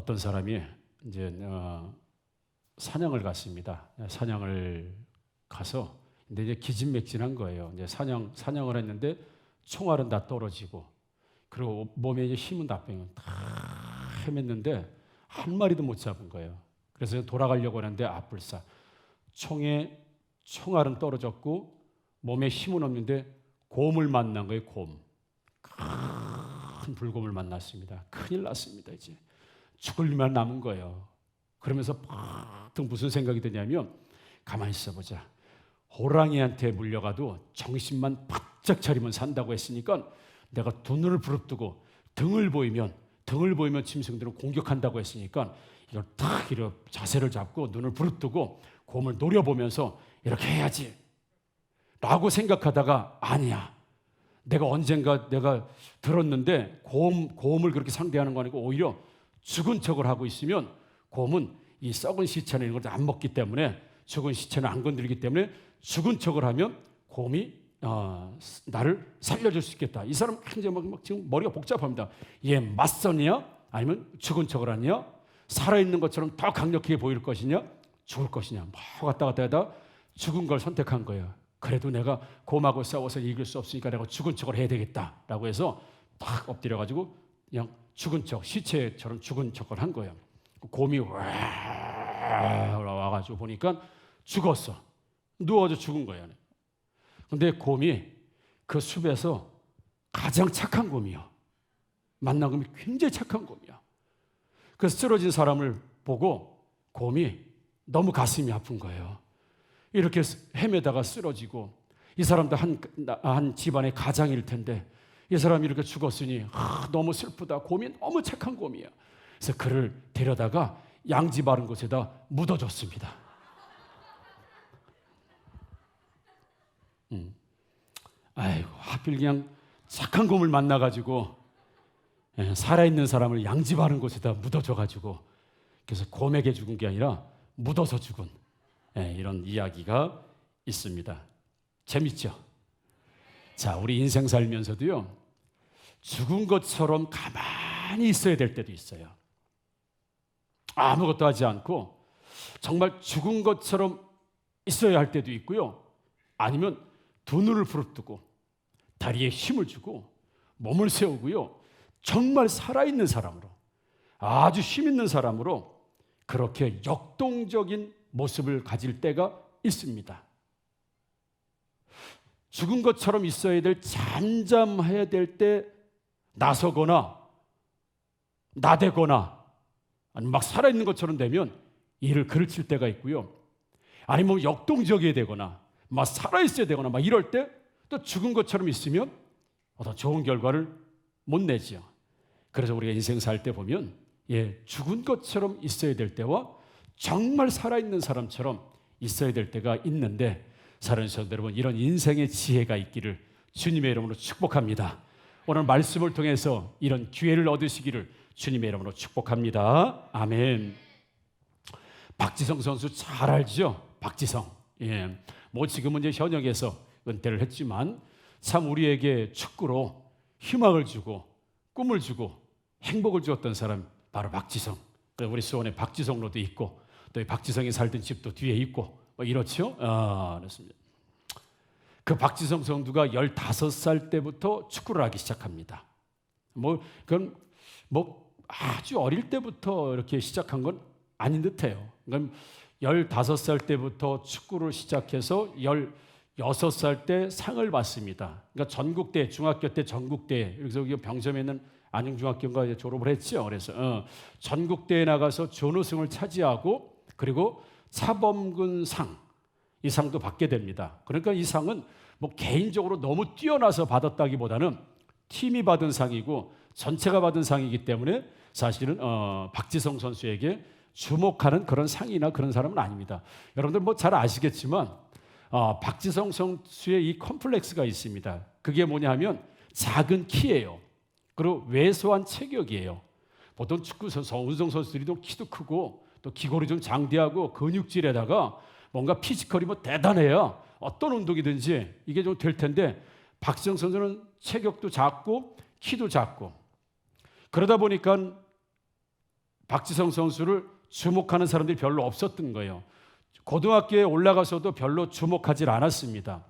어떤 사람이 이제 사냥을 갔습니다. 사냥을 가서 근데 이제 기진맥진한 거예요. 이제 사냥을 했는데 총알은 다 떨어지고 그리고 몸에 이제 힘은 다 빼고 다 헤맸는데 한 마리도 못 잡은 거예요. 그래서 돌아가려고 하는데 앞불사 총알은 떨어졌고 몸에 힘은 없는데 곰을 만난 거예요. 곰. 큰 불곰을 만났습니다. 큰일 났습니다. 이제 죽을 일만 남은 거예요. 그러면서 팍 무슨 생각이 드냐면 가만히 있어보자. 호랑이한테 물려가도 정신만 바짝 차리면 산다고 했으니까 내가 두 눈을 부릅뜨고 등을 보이면 짐승들은 공격한다고 했으니까 이걸 딱 이렇게 자세를 잡고 눈을 부릅뜨고 곰을 노려보면서 이렇게 해야지 라고 생각하다가 아니야. 내가 언젠가 들었는데 곰을 그렇게 상대하는 거 아니고 오히려 죽은 척을 하고 있으면 곰은 이 썩은 시체나 이런 걸 안 먹기 때문에 죽은 시체는 안 건드리기 때문에 죽은 척을 하면 곰이 나를 살려줄 수 있겠다. 이 사람 굉장히 막 지금 머리가 복잡합니다. 얘 맞선이야? 아니면 죽은 척을 하냐? 살아있는 것처럼 더 강력하게 보일 것이냐? 죽을 것이냐? 막 왔다 갔다 하다 죽은 걸 선택한 거예요. 그래도 내가 곰하고 싸워서 이길 수 없으니까 내가 죽은 척을 해야 되겠다라고 해서 딱 엎드려가지고 그냥 죽은 척, 시체처럼 죽은 척을 한 거예요. 곰이 와가지고 보니까 죽었어. 누워서 죽은 거예요. 근데 곰이 그 숲에서 가장 착한 곰이야. 만난 곰이 굉장히 착한 곰이야. 그 쓰러진 사람을 보고 곰이 너무 가슴이 아픈 거예요. 이렇게 헤매다가 쓰러지고 이 사람도 한 집안의 가장일 텐데 이 사람이 이렇게 죽었으니 너무 슬프다. 곰이 너무 착한 곰이야. 그래서 그를 데려다가 양지 바른 곳에다 묻어줬습니다. 아이고 하필 그냥 착한 곰을 만나가지고 살아있는 사람을 양지 바른 곳에다 묻어줘가지고 그래서 곰에게 죽은 게 아니라 묻어서 죽은 이런 이야기가 있습니다. 재밌죠? 자, 우리 인생 살면서도요 죽은 것처럼 가만히 있어야 될 때도 있어요. 아무것도 하지 않고 정말 죽은 것처럼 있어야 할 때도 있고요. 아니면 두 눈을 부릅뜨고 다리에 힘을 주고 몸을 세우고요. 정말 살아있는 사람으로 아주 힘 있는 사람으로 그렇게 역동적인 모습을 가질 때가 있습니다. 죽은 것처럼 있어야 될 잠잠해야 될 때 나서거나 나대거나 아니면 막 살아있는 것처럼 되면 이를 그르칠 때가 있고요. 아니면 역동적이어야 되거나 막 살아있어야 되거나 막 이럴 때 또 죽은 것처럼 있으면 더 좋은 결과를 못 내지요. 그래서 우리가 인생 살 때 보면 죽은 것처럼 있어야 될 때와 정말 살아있는 사람처럼 있어야 될 때가 있는데 사랑하는 성도 여러분 이런 인생의 지혜가 있기를 주님의 이름으로 축복합니다. 오늘 말씀을 통해서 이런 기회를 얻으시기를 주님의 이름으로 축복합니다. 아멘. 박지성 선수 잘 알죠? 박지성. 뭐 지금은 이제 현역에서 은퇴를 했지만 참 우리에게 축구로 희망을 주고 꿈을 주고 행복을 주었던 사람 바로 박지성. 우리 수원에 박지성로도 있고 또 박지성이 살던 집도 뒤에 있고 뭐 이렇죠. 그렇습니다. 그 박지성 선수가 15살 때부터 축구를 하기 시작합니다. 그건 아주 어릴 때부터 이렇게 시작한 건 아닌 듯해요. 그러니까 15살 때부터 축구를 시작해서 16살 때 상을 받습니다. 그러니까 전국대, 중학교 때 전국대, 여기서 병점에 있는 안양중학교인가 졸업을 했죠. 그래서 전국대에 나가서 준우승을 차지하고 그리고 차범근상 이 상도 받게 됩니다. 그러니까 이 상은 뭐 개인적으로 너무 뛰어나서 받았다기보다는 팀이 받은 상이고 전체가 받은 상이기 때문에 사실은 박지성 선수에게 주목하는 그런 상이나 그런 사람은 아닙니다. 여러분들 뭐 잘 아시겠지만 박지성 선수의 이 컴플렉스가 있습니다. 그게 뭐냐면 작은 키예요. 그리고 왜소한 체격이에요. 보통 축구 선수, 운동 선수들이 좀 키도 크고 또 기골이 좀 장대하고 근육질에다가 뭔가 피지컬이 뭐 대단해야 어떤 운동이든지 이게 좀 될 텐데 박지성 선수는 체격도 작고 키도 작고 그러다 보니까 박지성 선수를 주목하는 사람들이 별로 없었던 거예요. 고등학교에 올라가서도 별로 주목하지 않았습니다.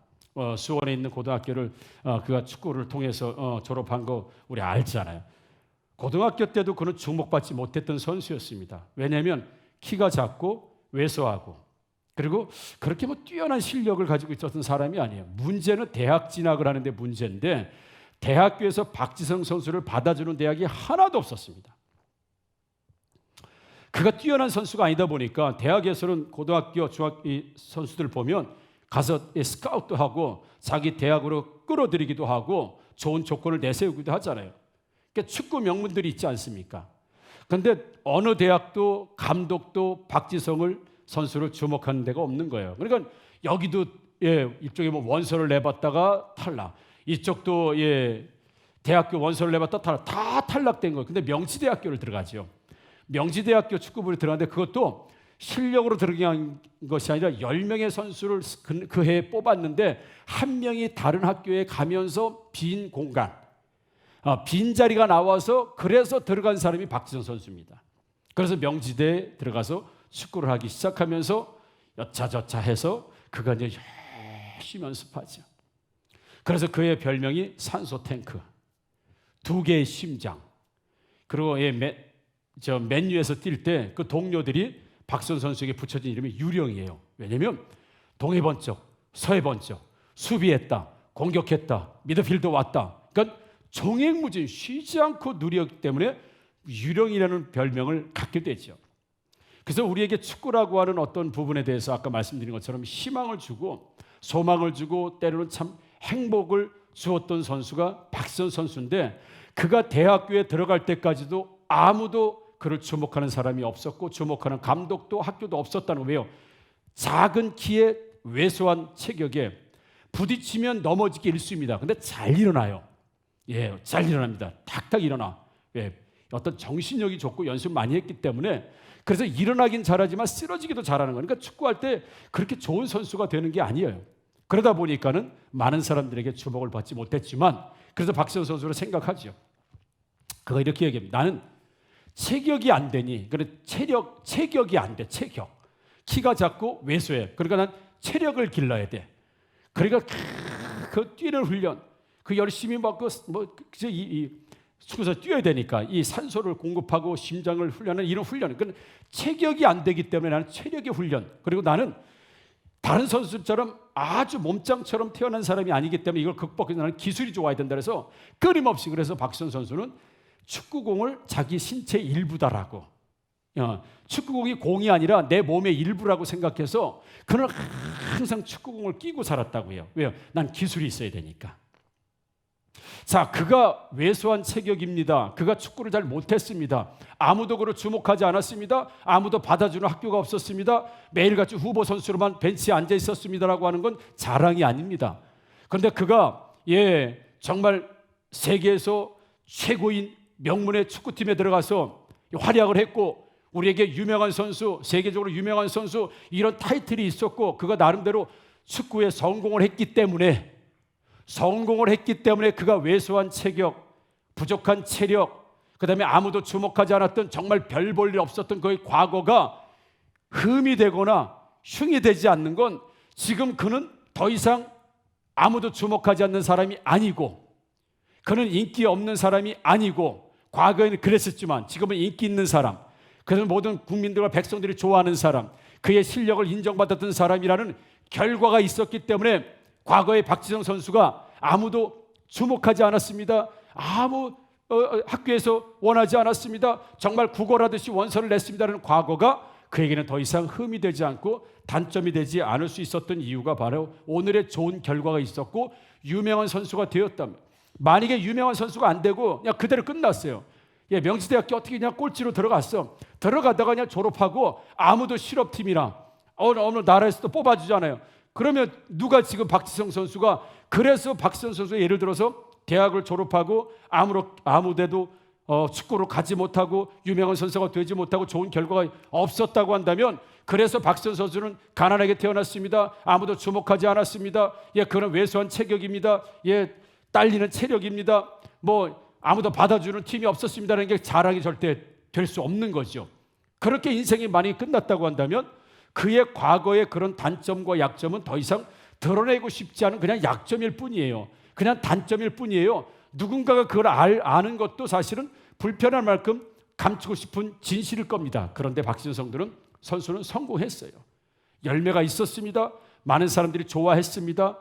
수원에 있는 고등학교를 그가 축구를 통해서 졸업한 거 우리 알잖아요. 고등학교 때도 그는 주목받지 못했던 선수였습니다. 왜냐하면 키가 작고 왜소하고 그리고 그렇게 뭐 뛰어난 실력을 가지고 있었던 사람이 아니에요. 문제는 대학 진학을 하는데 문제인데 대학교에서 박지성 선수를 받아주는 대학이 하나도 없었습니다. 그가 뛰어난 선수가 아니다 보니까 대학에서는 고등학교, 중학교 선수들 보면 가서 스카우트도 하고 자기 대학으로 끌어들이기도 하고 좋은 조건을 내세우기도 하잖아요. 그러니까 축구 명문들이 있지 않습니까? 그런데 어느 대학도 감독도 박지성을 선수를 주목하는 데가 없는 거예요. 그러니까 여기도 일종의 뭐 원서를 내봤다가 탈락, 이쪽도 대학교 원서를 내봤다 탈락, 다 탈락된 거예요. 근데 명지대학교를 들어가죠. 명지대학교 축구부를 들어갔는데 그것도 실력으로 들어간 것이 아니라 10명의 선수를 그 해에 뽑았는데 한 명이 다른 학교에 가면서 빈 공간, 빈자리가 나와서 그래서 들어간 사람이 박지성 선수입니다. 그래서 명지대에 들어가서 축구를 하기 시작하면서 여차저차 해서 그가 이제 열심히 연습하죠. 그래서 그의 별명이 산소 탱크, 2개의 심장. 그리고 맨유에서 뛸 때 그 동료들이 박지성 선수에게 붙여진 이름이 유령이에요. 왜냐하면 동해 번쩍, 서해 번쩍, 수비했다, 공격했다, 미드필더 왔다. 그러니까 종횡무진 쉬지 않고 누렸기 때문에 유령이라는 별명을 갖게 되죠. 그래서 우리에게 축구라고 하는 어떤 부분에 대해서 아까 말씀드린 것처럼 희망을 주고 소망을 주고 때로는 참 행복을 주었던 선수가 박지성 선수인데 그가 대학교에 들어갈 때까지도 아무도 그를 주목하는 사람이 없었고 주목하는 감독도 학교도 없었다는 거예요. 작은 키에 왜소한 체격에 부딪히면 넘어지기 일쑤입니다. 근데 잘 일어나요. 잘 일어납니다. 탁탁 일어나. 어떤 정신력이 좋고 연습 많이 했기 때문에 그래서 일어나긴 잘하지만 쓰러지기도 잘하는 거예요. 그러니까 축구할 때 그렇게 좋은 선수가 되는 게 아니에요. 그러다 보니까는 많은 사람들에게 주목을 받지 못했지만 그래서 박지성 선수를 생각하죠. 그가 이렇게 얘기합니다. 나는 체격이 안 되니, 그래 체격이 안 돼. 키가 작고 왜소해. 그러니까 난 체력을 길러야 돼. 그러니까 그 뛰는 훈련, 그 열심히 축구에서 뛰어야 되니까 이 산소를 공급하고 심장을 훈련하는 이런 훈련. 그러니까 체격이 안 되기 때문에 나는 체력의 훈련. 그리고 나는 다른 선수처럼 아주 몸짱처럼 태어난 사람이 아니기 때문에 이걸 극복해서 나는 기술이 좋아야 된다 그래서 끊임없이 그래서 박지성 선수는 축구공을 자기 신체의 일부다라고 축구공이 공이 아니라 내 몸의 일부라고 생각해서 그는 항상 축구공을 끼고 살았다고 해요. 왜요? 난 기술이 있어야 되니까. 자, 그가 왜소한 체격입니다. 그가 축구를 잘 못했습니다. 아무도 그를 주목하지 않았습니다. 아무도 받아주는 학교가 없었습니다. 매일같이 후보 선수로만 벤치에 앉아 있었습니다라고 하는 건 자랑이 아닙니다. 그런데 그가 정말 세계에서 최고인 명문의 축구팀에 들어가서 활약을 했고 우리에게 유명한 선수, 세계적으로 유명한 선수 이런 타이틀이 있었고 그가 나름대로 축구에 성공을 했기 때문에 그가 왜소한 체격, 부족한 체력, 그 다음에 아무도 주목하지 않았던 정말 별 볼 일 없었던 그의 과거가 흠이 되거나 흉이 되지 않는 건 지금 그는 더 이상 아무도 주목하지 않는 사람이 아니고 그는 인기 없는 사람이 아니고 과거에는 그랬었지만 지금은 인기 있는 사람, 그래서 모든 국민들과 백성들이 좋아하는 사람, 그의 실력을 인정받았던 사람이라는 결과가 있었기 때문에 과거의 박지성 선수가 아무도 주목하지 않았습니다. 아무 학교에서 원하지 않았습니다. 정말 구걸하듯이 원서를 냈습니다라는 과거가 그에게는 더 이상 흠이 되지 않고 단점이 되지 않을 수 있었던 이유가 바로 오늘의 좋은 결과가 있었고 유명한 선수가 되었다면, 만약에 유명한 선수가 안 되고 그냥 그대로 끝났어요. 명지대학교 어떻게 그냥 꼴찌로 들어갔어. 들어가다가 그냥 졸업하고 아무도 실업팀이나 어느 나라에서도 뽑아주잖아요. 그러면 누가 지금 박지성 선수가 그래서 박지성 선수가 예를 들어서 대학을 졸업하고 아무데도 축구로 가지 못하고 유명한 선수가 되지 못하고 좋은 결과가 없었다고 한다면 그래서 박지성 선수는 가난하게 태어났습니다. 아무도 주목하지 않았습니다. 그런 왜소한 체격입니다. 딸리는 체력입니다. 아무도 받아주는 팀이 없었습니다라는 게 자랑이 절대 될 수 없는 거죠. 그렇게 인생이 만약에 끝났다고 한다면 그의 과거의 그런 단점과 약점은 더 이상 드러내고 싶지 않은 그냥 약점일 뿐이에요. 그냥 단점일 뿐이에요. 누군가가 그걸 아는 것도 사실은 불편한 만큼 감추고 싶은 진실일 겁니다. 그런데 박진성 선수는 성공했어요. 열매가 있었습니다. 많은 사람들이 좋아했습니다.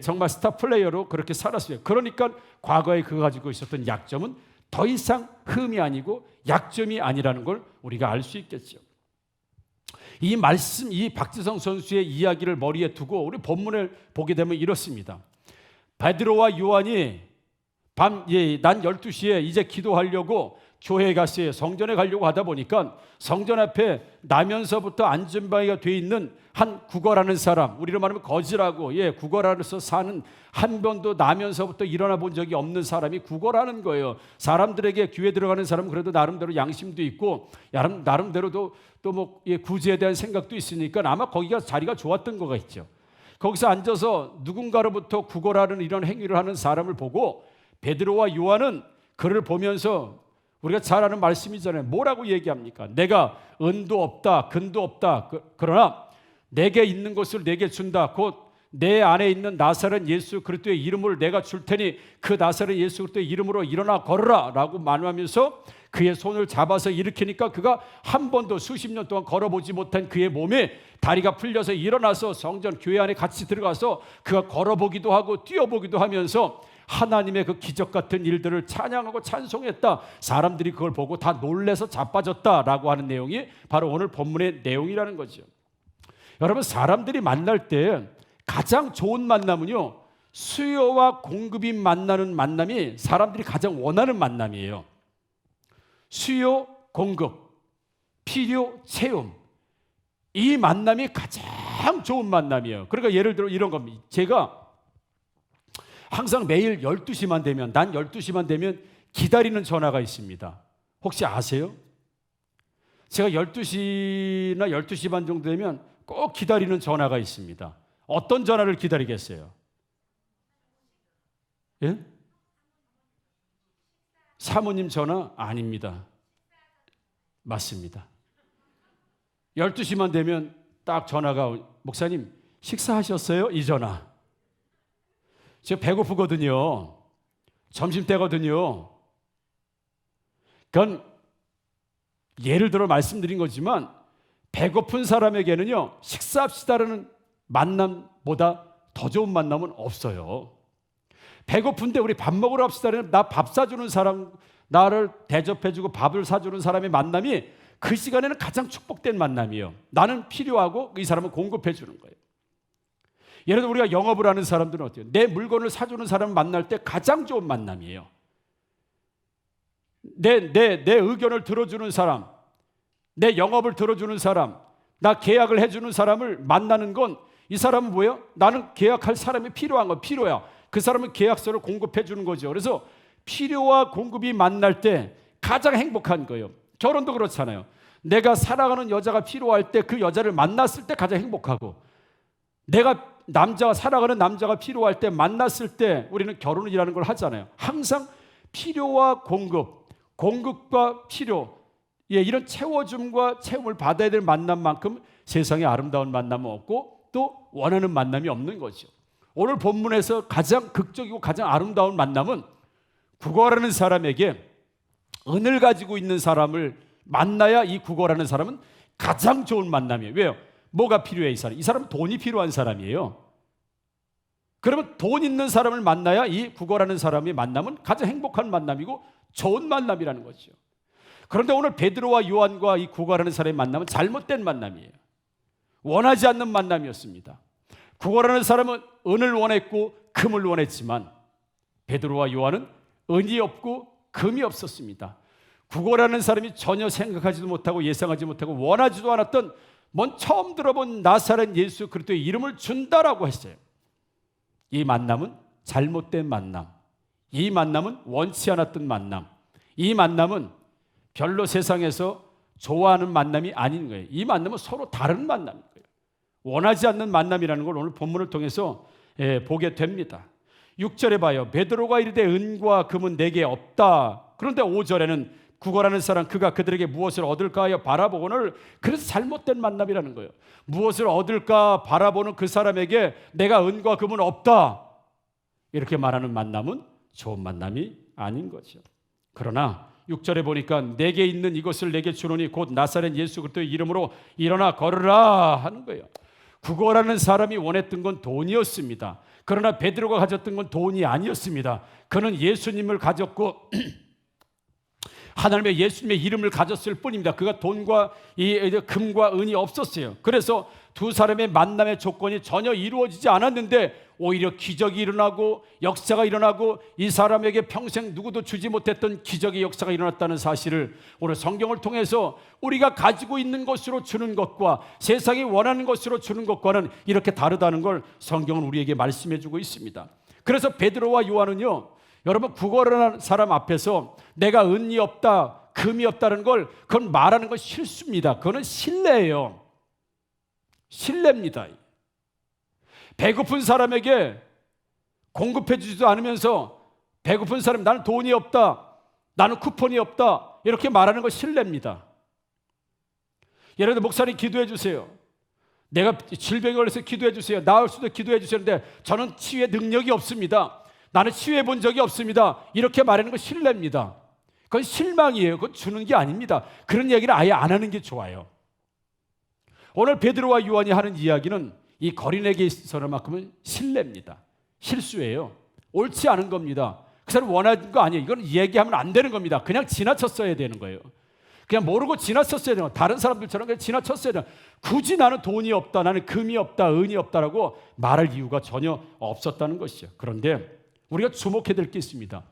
정말 스타 플레이어로 그렇게 살았어요. 그러니까 과거에 그가 가지고 있었던 약점은 더 이상 흠이 아니고 약점이 아니라는 걸 우리가 알 수 있겠죠. 이 말씀, 이 박지성 선수의 이야기를 머리에 두고 우리 본문을 보게 되면 이렇습니다. 베드로와 요한이 낮 12시에 이제 기도하려고 교회에 갔어요. 성전에 가려고 하다 보니까 성전 앞에 나면서부터 안전바위가 돼 있는 한 구걸하는 사람, 우리로 말하면 거지라고, 구걸하면서 사는, 한 번도 나면서부터 일어나 본 적이 없는 사람이 구걸하는 거예요. 사람들에게 교회 들어가는 사람은 그래도 나름대로 양심도 있고 나름대로도 또 구제에 대한 생각도 있으니까 아마 거기가 자리가 좋았던 거가 있죠. 거기서 앉아서 누군가로부터 구걸하는 이런 행위를 하는 사람을 보고 베드로와 요한은 그를 보면서 우리가 잘 아는 말씀이잖아요. 뭐라고 얘기합니까? 내가 은도 없다, 근도 없다. 그러나 내게 있는 것을 내게 준다. 곧 내 안에 있는 나사렛 예수 그리스도의 이름을 내가 줄 테니 그 나사렛 예수 그리스도의 이름으로 일어나 걸어라 라고 말하면서 그의 손을 잡아서 일으키니까 그가 한 번도 수십 년 동안 걸어보지 못한 그의 몸에 다리가 풀려서 일어나서 성전 교회 안에 같이 들어가서 그가 걸어보기도 하고 뛰어보기도 하면서 하나님의 그 기적 같은 일들을 찬양하고 찬송했다. 사람들이 그걸 보고 다 놀래서 자빠졌다라고 하는 내용이 바로 오늘 본문의 내용이라는 거죠. 여러분, 사람들이 만날 때 가장 좋은 만남은요, 수요와 공급이 만나는 만남이 사람들이 가장 원하는 만남이에요. 수요, 공급, 필요, 채움, 이 만남이 가장 좋은 만남이에요. 그러니까 예를 들어 이런 겁니다. 제가 항상 매일 12시만 되면, 난 12시만 되면 기다리는 전화가 있습니다. 혹시 아세요? 제가 12시나 12시 반 정도 되면 꼭 기다리는 전화가 있습니다. 어떤 전화를 기다리겠어요? 예? 사모님 전화? 아닙니다. 맞습니다. 12시만 되면 딱 전화가, 목사님 식사하셨어요? 이 전화. 제가 배고프거든요. 점심때거든요. 그건 예를 들어 말씀드린 거지만 배고픈 사람에게는요, 식사합시다라는 만남보다 더 좋은 만남은 없어요. 배고픈데 우리 밥 먹으러 합시다라는, 나 밥 사주는 사람, 나를 대접해주고 밥을 사주는 사람의 만남이 그 시간에는 가장 축복된 만남이에요. 나는 필요하고 이 사람은 공급해주는 거예요. 예를 들어 우리가 영업을 하는 사람들은 어때요? 내 물건을 사주는 사람을 만날 때 가장 좋은 만남이에요. 내 의견을 들어주는 사람, 내 영업을 들어주는 사람, 나 계약을 해주는 사람을 만나는 건, 이 사람은 뭐예요? 나는 계약할 사람이 필요한 거, 필요야. 그 사람은 계약서를 공급해 주는 거죠. 그래서 필요와 공급이 만날 때 가장 행복한 거예요. 결혼도 그렇잖아요. 내가 사랑하는 여자가 필요할 때 그 여자를 만났을 때 가장 행복하고, 내가 사랑하는 남자가 필요할 때 만났을 때 우리는 결혼이라는 걸 하잖아요. 항상 필요와 공급과 필요, 이런 채워줌과 채움을 받아야 될 만남만큼 세상에 아름다운 만남은 없고 또 원하는 만남이 없는 거죠. 오늘 본문에서 가장 극적이고 가장 아름다운 만남은 구걸하는 사람에게 은을 가지고 있는 사람을 만나야 이 구걸하는 사람은 가장 좋은 만남이에요. 왜요? 뭐가 필요해? 이 사람은 돈이 필요한 사람이에요. 그러면 돈 있는 사람을 만나야 이 구걸하는 사람의 만남은 가장 행복한 만남이고 좋은 만남이라는 거죠. 그런데 오늘 베드로와 요한과 이 구걸하는 사람의 만남은 잘못된 만남이에요. 원하지 않는 만남이었습니다. 구걸하는 사람은 은을 원했고 금을 원했지만 베드로와 요한은 은이 없고 금이 없었습니다. 구걸하는 사람이 전혀 생각하지도 못하고 예상하지 못하고 원하지도 않았던 처음 들어본 나사렛 예수 그리스도의 이름을 준다라고 했어요. 이 만남은 잘못된 만남, 이 만남은 원치 않았던 만남, 이 만남은 별로 세상에서 좋아하는 만남이 아닌 거예요. 이 만남은 서로 다른 만남인 거예요. 원하지 않는 만남이라는 걸 오늘 본문을 통해서 보게 됩니다. 6절에 봐요. 베드로가 이르되 은과 금은 내게 없다. 그런데 5절에는 구걸하는 사람 그가 그들에게 무엇을 얻을까 하여 바라보고는 그래서 잘못된 만남이라는 거예요. 무엇을 얻을까 바라보는 그 사람에게 내가 은과 금은 없다 이렇게 말하는 만남은 좋은 만남이 아닌 거죠. 그러나 6절에 보니까 내게 있는 이것을 내게 주노니 곧 나사렛 예수 그리스도의 이름으로 일어나 걸으라 하는 거예요. 구걸하는 사람이 원했던 건 돈이었습니다. 그러나 베드로가 가졌던 건 돈이 아니었습니다. 그는 예수님을 가졌고 하나님의 예수님의 이름을 가졌을 뿐입니다. 그가 돈과 금과 은이 없었어요. 그래서 두 사람의 만남의 조건이 전혀 이루어지지 않았는데 오히려 기적이 일어나고 역사가 일어나고 이 사람에게 평생 누구도 주지 못했던 기적의 역사가 일어났다는 사실을 오늘 성경을 통해서 우리가 가지고 있는 것으로 주는 것과 세상이 원하는 것으로 주는 것과는 이렇게 다르다는 걸 성경은 우리에게 말씀해 주고 있습니다. 그래서 베드로와 요한은요, 여러분 구걸하는 사람 앞에서 내가 은이 없다 금이 없다는 걸 그건 말하는 건 실수입니다. 그거는 신뢰예요. 신뢰입니다. 배고픈 사람에게 공급해 주지도 않으면서 배고픈 사람 나는 돈이 없다 나는 쿠폰이 없다 이렇게 말하는 건 신뢰입니다. 예를 들어 목사님 기도해 주세요. 내가 질병에 걸려서 기도해 주세요. 나을 수도 기도해 주세요. 근데 저는 치유의 능력이 없습니다. 나는 치유해 본 적이 없습니다. 이렇게 말하는 건 신뢰입니다. 그건 실망이에요. 그건 주는 게 아닙니다. 그런 이야기를 아예 안 하는 게 좋아요. 오늘 베드로와 요한이 하는 이야기는 이 거린에게 있어서만큼은 신뢰입니다. 실수예요. 옳지 않은 겁니다. 그 사람 원하는 거 아니에요. 이건 얘기하면 안 되는 겁니다. 그냥 지나쳤어야 되는 거예요. 그냥 모르고 지나쳤어야 되는 거예요. 다른 사람들처럼 그냥 지나쳤어야 되는 거예요. 굳이 나는 돈이 없다, 나는 금이 없다, 은이 없다라고 말할 이유가 전혀 없었다는 것이죠. 그런데 우리가 주목해야 될 게 있습니다.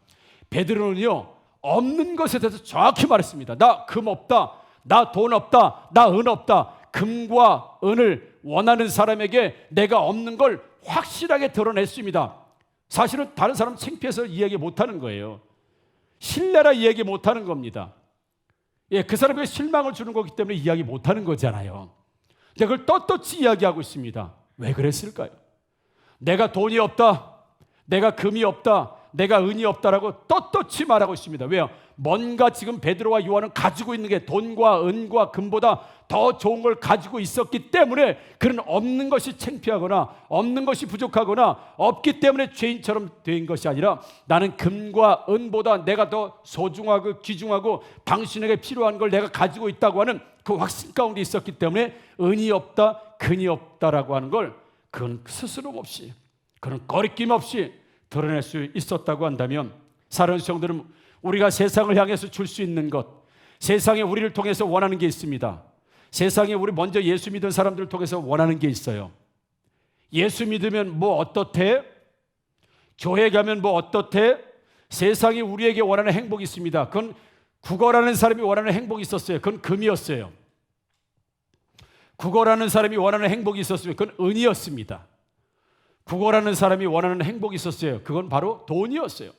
베드로는요, 없는 것에 대해서 정확히 말했습니다. 나 금 없다, 나 돈 없다, 나 은 없다. 금과 은을 원하는 사람에게 내가 없는 걸 확실하게 드러냈습니다. 사실은 다른 사람 창피해서 이야기 못하는 거예요. 신뢰라 이야기 못하는 겁니다. 예, 그 사람에게 실망을 주는 거기 때문에 이야기 못하는 거잖아요. 근데 그걸 떳떳이 이야기하고 있습니다. 왜 그랬을까요? 내가 돈이 없다, 내가 금이 없다, 내가 은이 없다라고 떳떳이 말하고 있습니다. 왜요? 뭔가 지금 베드로와 요한은 가지고 있는 게 돈과 은과 금보다 더 좋은 걸 가지고 있었기 때문에 그는 없는 것이 창피하거나 없는 것이 부족하거나 없기 때문에 죄인처럼 된 것이 아니라 나는 금과 은보다 내가 더 소중하고 귀중하고 당신에게 필요한 걸 내가 가지고 있다고 하는 그 확신 가운데 있었기 때문에 은이 없다, 금이 없다라고 하는 걸 그건 스스럼 없이 그는 거리낌 없이 드러낼 수 있었다고 한다면 사랑하는 성도들은 우리가 세상을 향해서 줄 수 있는 것, 세상에 우리를 통해서 원하는 게 있습니다. 세상에 우리 먼저 예수 믿은 사람들을 통해서 원하는 게 있어요. 예수 믿으면 뭐 어떻대? 교회 가면 뭐 어떻대? 세상이 우리에게 원하는 행복이 있습니다. 그건 구걸하는 사람이 원하는 행복이 있었어요. 그건 금이었어요. 구걸하는 사람이 원하는 행복이 있었으면 그건 은이었습니다. 구걸하는 사람이 원하는 행복이 있었어요. 그건 바로 돈이었어요.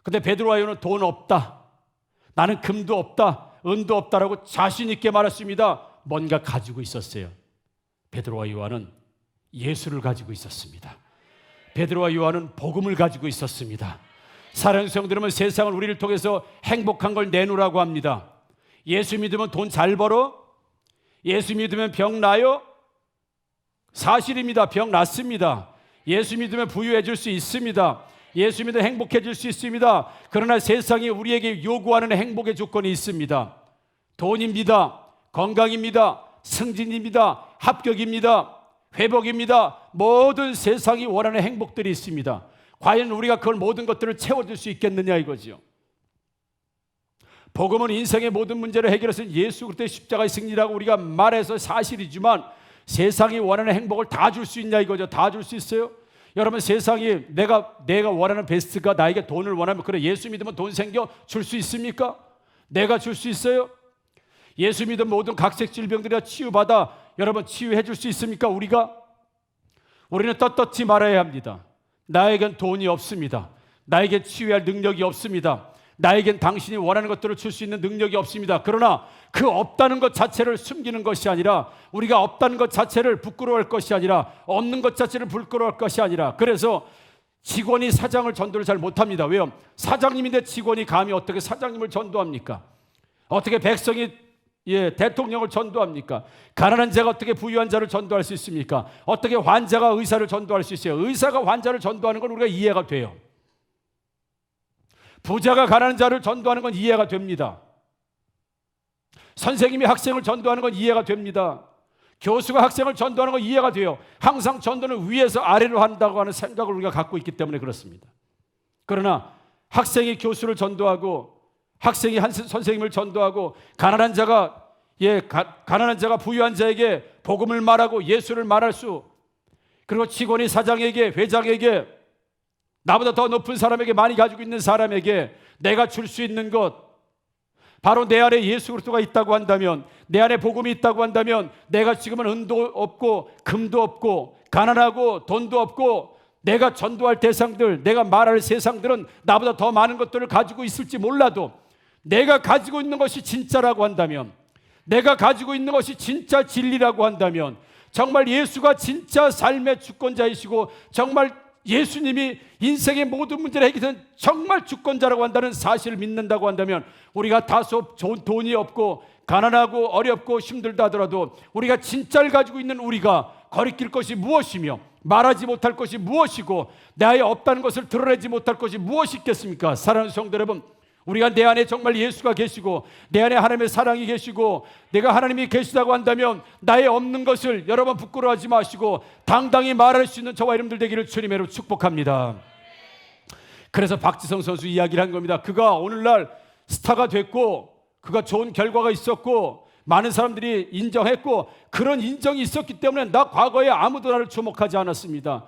근데 베드로와 요한은 돈 없다, 나는 금도 없다, 은도 없다라고 자신 있게 말했습니다. 뭔가 가지고 있었어요. 베드로와 요한은 예수를 가지고 있었습니다. 베드로와 요한은 복음을 가지고 있었습니다. 사랑하는 성도들은 세상은 우리를 통해서 행복한 걸 내놓으라고 합니다. 예수 믿으면 돈 잘 벌어? 예수 믿으면 병 나요? 사실입니다. 병 났습니다. 예수 믿으면 부유해질 수 있습니다. 예수 믿으면 행복해질 수 있습니다. 그러나 세상이 우리에게 요구하는 행복의 조건이 있습니다. 돈입니다. 건강입니다. 승진입니다. 합격입니다. 회복입니다. 모든 세상이 원하는 행복들이 있습니다. 과연 우리가 그걸 모든 것들을 채워줄 수 있겠느냐 이거죠. 복음은 인생의 모든 문제를 해결해서 예수 그리스도의 십자가의 승리라고 우리가 말해서 사실이지만 세상이 원하는 행복을 다 줄 수 있냐 이거죠. 다 줄 수 있어요? 여러분 세상이 내가 원하는 베스트가 나에게 돈을 원하면 그래 예수 믿으면 돈 생겨 줄 수 있습니까? 내가 줄 수 있어요? 예수 믿으면 모든 각색 질병들이 치유받아 여러분 치유해 줄 수 있습니까? 우리는 떳떳이 말해야 합니다. 나에겐 돈이 없습니다. 나에겐 치유할 능력이 없습니다. 나에겐 당신이 원하는 것들을 줄 수 있는 능력이 없습니다. 그러나 그 없다는 것 자체를 숨기는 것이 아니라 우리가 없다는 것 자체를 부끄러워할 것이 아니라 없는 것 자체를 부끄러워할 것이 아니라 그래서 직원이 사장을 전도를 잘 못합니다. 왜요? 사장님인데 직원이 감히 어떻게 사장님을 전도합니까? 어떻게 백성이 대통령을 전도합니까? 가난한 자가 어떻게 부유한 자를 전도할 수 있습니까? 어떻게 환자가 의사를 전도할 수 있어요? 의사가 환자를 전도하는 건 우리가 이해가 돼요. 부자가 가난한 자를 전도하는 건 이해가 됩니다. 선생님이 학생을 전도하는 건 이해가 됩니다. 교수가 학생을 전도하는 건 이해가 돼요. 항상 전도는 위에서 아래로 한다고 하는 생각을 우리가 갖고 있기 때문에 그렇습니다. 그러나 학생이 교수를 전도하고 학생이 선생님을 전도하고 가난한 자가 부유한 자에게 복음을 말하고 예수를 말할 수, 그리고 직원이 사장에게, 회장에게, 나보다 더 높은 사람에게, 많이 가지고 있는 사람에게 내가 줄 수 있는 것, 바로 내 안에 예수 그리스도가 있다고 한다면, 내 안에 복음이 있다고 한다면, 내가 지금은 은도 없고 금도 없고 가난하고 돈도 없고 내가 전도할 대상들, 내가 말할 세상들은 나보다 더 많은 것들을 가지고 있을지 몰라도 내가 가지고 있는 것이 진짜라고 한다면, 내가 가지고 있는 것이 진짜 진리라고 한다면, 정말 예수가 진짜 삶의 주권자이시고 정말 예수님이 인생의 모든 문제를 해결하는 정말 주권자라고 한다는 사실을 믿는다고 한다면, 우리가 다소 돈이 없고 가난하고 어렵고 힘들다 하더라도 우리가 진짜를 가지고 있는 우리가 거리낄 것이 무엇이며 말하지 못할 것이 무엇이고 나의 없다는 것을 드러내지 못할 것이 무엇이 있겠습니까? 사랑하는 성도 여러분, 우리가 내 안에 정말 예수가 계시고 내 안에 하나님의 사랑이 계시고 내가 하나님이 계시다고 한다면 나의 없는 것을 여러분 부끄러워하지 마시고 당당히 말할 수 있는 저와 여러분들 되기를 주님의 이름으로 축복합니다. 그래서 박지성 선수 이야기를 한 겁니다. 그가 오늘날 스타가 됐고 그가 좋은 결과가 있었고 많은 사람들이 인정했고 그런 인정이 있었기 때문에 나 과거에 아무도 나를 주목하지 않았습니다.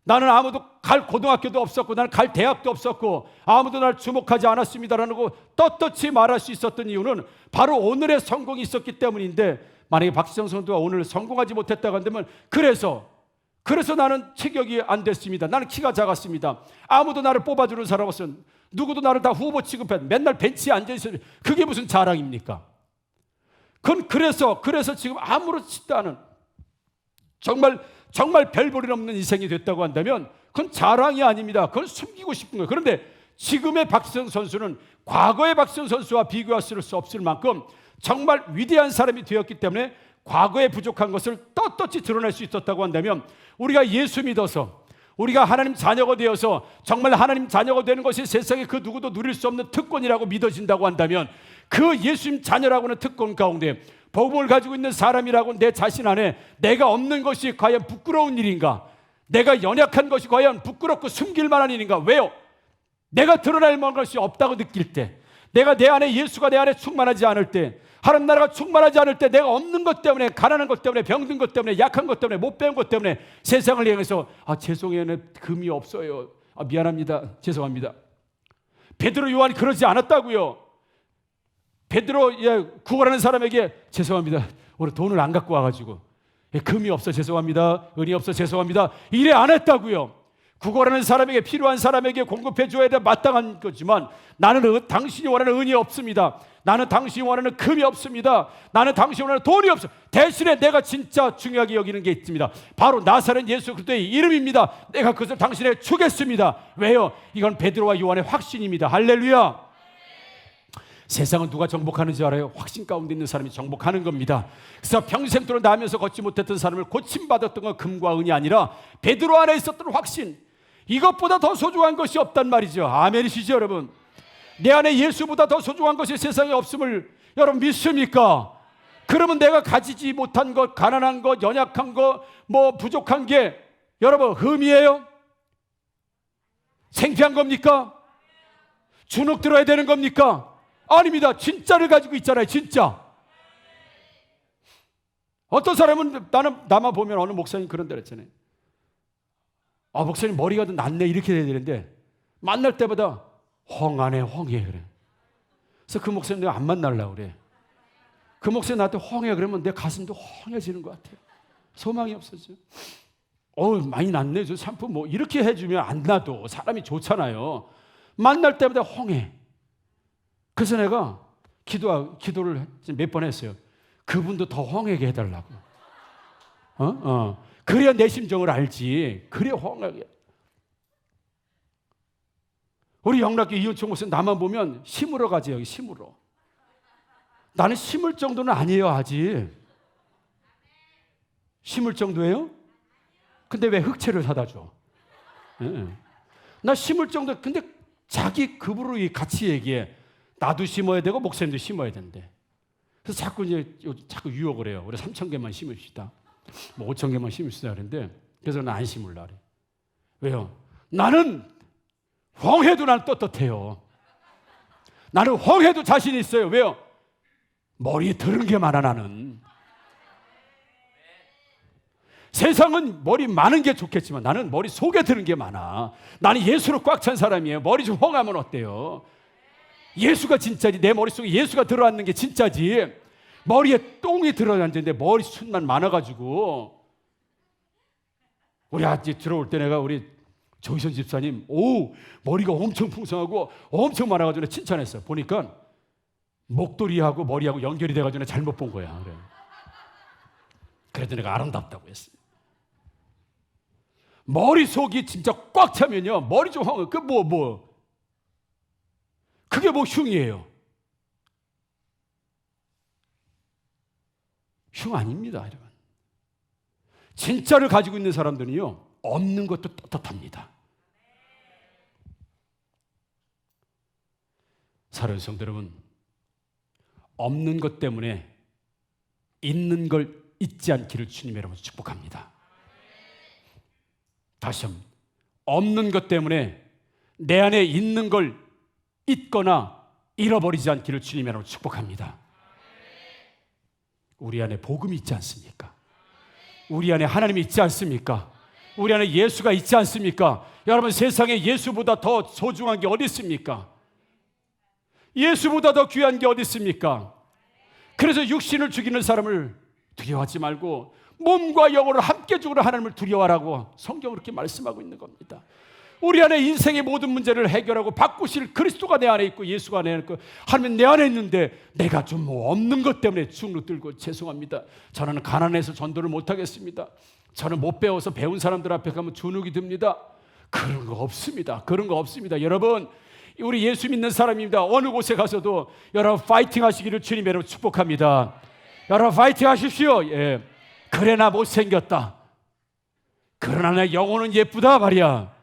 나는 아무도 갈 고등학교도 없었고 나는 갈 대학도 없었고 아무도 나를 주목하지 않았습니다라는 거 떳떳이 말할 수 있었던 이유는 바로 오늘의 성공이 있었기 때문인데, 만약에 박지성 선수가 오늘 성공하지 못했다고 한다면 그래서 나는 체격이 안 됐습니다. 나는 키가 작았습니다. 아무도 나를 뽑아주는 사람 없어. 누구도 나를 다 후보 취급해. 맨날 벤치에 앉아있어요. 그게 무슨 자랑입니까? 그건 그래서 지금 아무렇지도 않은 정말 별볼일 없는 인생이 됐다고 한다면 그건 자랑이 아닙니다. 그건 숨기고 싶은 거예요. 그런데 지금의 박지성 선수는 과거의 박지성 선수와 비교할 수 없을 만큼 정말 위대한 사람이 되었기 때문에 과거에 부족한 것을 떳떳이 드러낼 수 있었다고 한다면, 우리가 예수 믿어서 우리가 하나님 자녀가 되어서 정말 하나님 자녀가 되는 것이 세상에 그 누구도 누릴 수 없는 특권이라고 믿어진다고 한다면, 그 예수님 자녀라고 하는 특권 가운데 복음을 가지고 있는 사람이라고 내 자신 안에 내가 없는 것이 과연 부끄러운 일인가? 내가 연약한 것이 과연 부끄럽고 숨길 만한 일인가? 왜요? 내가 드러낼 만한 것이 없다고 느낄 때, 내가 내 안에 예수가 내 안에 충만하지 않을 때, 하나님 나라가 충만하지 않을 때, 내가 없는 것 때문에, 가난한 것 때문에, 병든 것 때문에, 약한 것 때문에, 못 배운 것 때문에 세상을 향해서 죄송해요, 금이 없어요, 미안합니다, 죄송합니다. 베드로 요한이 그러지 않았다고요. 베드로 구걸하는 사람에게 죄송합니다, 오늘 돈을 안 갖고 와가지고 금이 없어 죄송합니다, 은이 없어 죄송합니다, 이래 안 했다고요. 구걸하는 사람에게, 필요한 사람에게 공급해 줘야 돼 마땅한 거지만, 나는 당신이 원하는 은이 없습니다, 나는 당신이 원하는 금이 없습니다, 나는 당신이 원하는 돈이 없어. 대신에 내가 진짜 중요하게 여기는 게 있습니다. 바로 나사렛 예수 그리스도의 이름입니다. 내가 그것을 당신에게 주겠습니다. 왜요? 이건 베드로와 요한의 확신입니다. 할렐루야. 세상은 누가 정복하는지 알아요? 확신 가운데 있는 사람이 정복하는 겁니다. 그래서 평생도록 나면서 걷지 못했던 사람을 고침받았던 건 금과 은이 아니라 베드로 안에 있었던 확신, 이것보다 더 소중한 것이 없단 말이죠. 아멘이시죠 여러분? 내 안에 예수보다 더 소중한 것이 세상에 없음을 여러분 믿습니까? 그러면 내가 가지지 못한 것, 가난한 것, 연약한 것, 부족한 게 여러분 흠이에요? 창피한 겁니까? 주눅 들어야 되는 겁니까? 아닙니다. 진짜를 가지고 있잖아요. 진짜. 어떤 사람은 나만 보면 어느 목사님 그런 데 했잖아요. 목사님 머리가 좀 낫네 이렇게 해야 되는데 만날 때마다 헝하네 헝해 그래. 그래서 그 목사님 내가 안 만나려고 그래. 그 목사님 나한테 헝해 그러면 내 가슴도 헝해지는 것 같아요. 소망이 없어져. 많이 낫네 저 샴푸 이렇게 해주면 안 나도 사람이 좋잖아요. 만날 때마다 헝해. 그래서 내가 기도를 몇 번 했어요. 그분도 더 헝하게 해달라고. 그래야 내 심정을 알지. 그래야 헝하게. 우리 영락교 이은총 목사님 나만 보면 심으러 가지, 여기 심으러. 나는 심을 정도는 아니에요. 아직 심을 정도예요? 근데 왜 흑채를 사다 줘? 예. 나 심을 정도. 근데 자기 급으로 같이 얘기해. 나도 심어야 되고 목사님도 심어야 된대. 그래서 자꾸 유혹을 해요. 우리 3,000개만 심읍시다. 뭐 5,000개만 심읍시다 그러는데, 그래서 난 안 심을라 그래. 왜요? 나는 황해도 난 떳떳해요. 나는 황해도 자신 있어요. 왜요? 머리에 들은 게 많아. 나는 세상은 머리 많은 게 좋겠지만 나는 머리 속에 드는 게 많아. 나는 예수로 꽉 찬 사람이에요. 머리 좀 헝하면 어때요? 예수가 진짜지. 내 머릿속에 예수가 들어앉는 게 진짜지. 머리에 똥이 들어앉는데 머리숱만 많아가지고. 우리 아직 들어올 때 내가 우리 조희선 집사님 머리가 엄청 풍성하고 엄청 많아가지고 칭찬했어요. 보니까 목도리하고 머리하고 연결이 돼가지고 잘못 본 거야. 그래. 그래도 내가 아름답다고 했어요. 머릿속이 진짜 꽉 차면요, 머리 좀 황해. 그게 뭐 흉이에요? 흉 아닙니다, 여러분. 진짜를 가지고 있는 사람들은요, 없는 것도 떳떳합니다. 사랑하는 성도 여러분, 없는 것 때문에 있는 걸 잊지 않기를 주님의 이름으로 축복합니다. 다시 한번, 없는 것 때문에 내 안에 있는 걸 잊거나 잃어버리지 않기를 주님의 이름으로 축복합니다. 우리 안에 복음이 있지 않습니까? 우리 안에 하나님이 있지 않습니까? 우리 안에 예수가 있지 않습니까? 여러분, 세상에 예수보다 더 소중한 게 어디 있습니까? 예수보다 더 귀한 게 어디 있습니까? 그래서 육신을 죽이는 사람을 두려워하지 말고 몸과 영혼을 함께 죽으는 하나님을 두려워하라고 성경은 그렇게 말씀하고 있는 겁니다. 우리 안에 인생의 모든 문제를 해결하고 바꾸실 그리스도가 내 안에 있고 예수가 내 안에 있고 하나님 내 안에 있는데 내가 좀 없는 것 때문에 죽는 들고 죄송합니다. 저는 가난해서 전도를 못하겠습니다. 저는 못 배워서 배운 사람들 앞에 가면 주눅이 듭니다. 그런 거 없습니다. 그런 거 없습니다. 여러분, 우리 예수 믿는 사람입니다. 어느 곳에 가서도 여러분 파이팅 하시기를 주님의 이름으로 축복합니다. 여러분 파이팅 하십시오. 예. 그래 나 못생겼다. 그러나 내 영혼은 예쁘다 말이야.